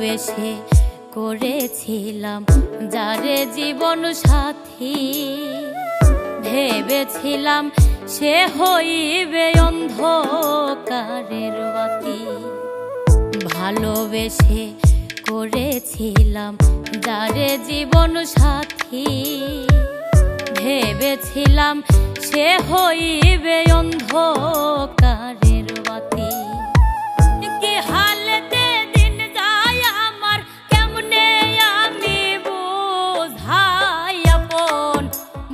ভালোবেসে করেছিলাম যারে জীবন সাথী, ভেবেছিলাম সে হইবে অন্ধকারের বাতি। ভালোবেসে করেছিলাম যারে জীবন সাথী, ভেবেছিলাম সে হইবে অন্ধকারের বাতি। কি হালেতে দিন যায় আমার, কেমনে আমি বোঝাই আপন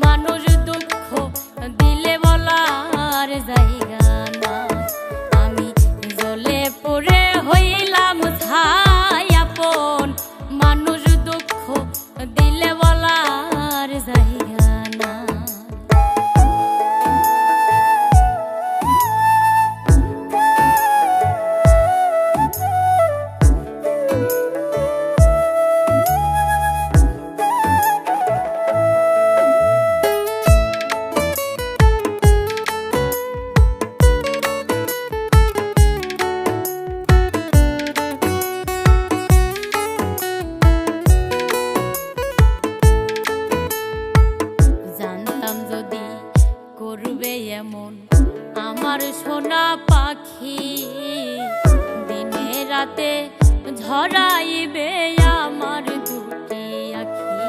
মানুষ দুঃখ দিলে বলার জায়গা নাই। আমি জ্বলে পুড়ে হইলাম ছাই আপন মানুষ দুঃখ দিলে বলার জায়গা নাই। এমন আমার সোনা পাখি, দিনে রাতে ঝরাইবে আমার দুটি আখি।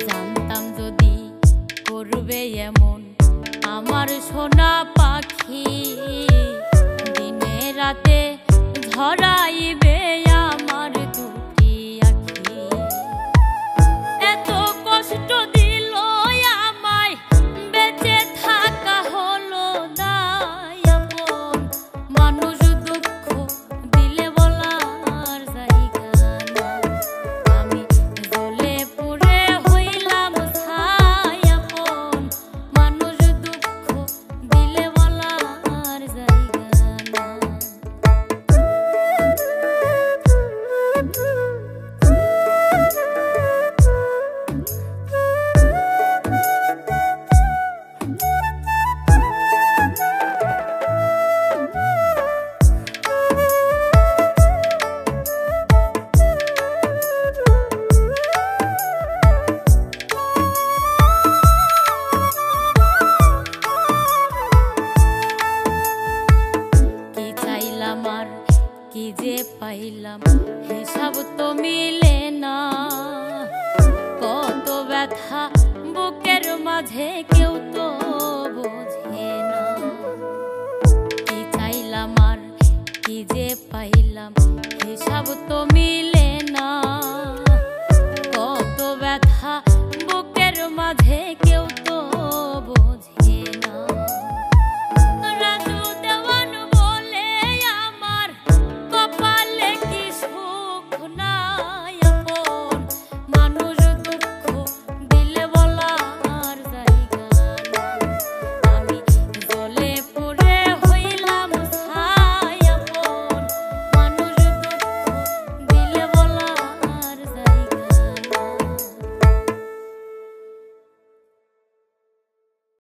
জানতাম যদি করবে এমন আমার সোনা পাখি, দিনে রাতে ঝরাইবে আমার দুটি আখি। এত কষ্ট দিল আমায়, বেঁচে থাকা হলো দায় আপন মানুষ দুঃখ দিলে বলার জায়গা নাই। আমি জ্বলে পুড়ে হইলাম ছাই আপন মানুষ দুঃখ দিলে বলার জায়গা নাই। কি যে পাইলাম হিসাব তো মিলে না, কত ব্যথা বুকের মাঝে কেউ তো বোঝে না। কি চাইলাম আর কি যে পাইলাম হিসাব তো মিলে না, কত ব্যথা বুকের মাঝে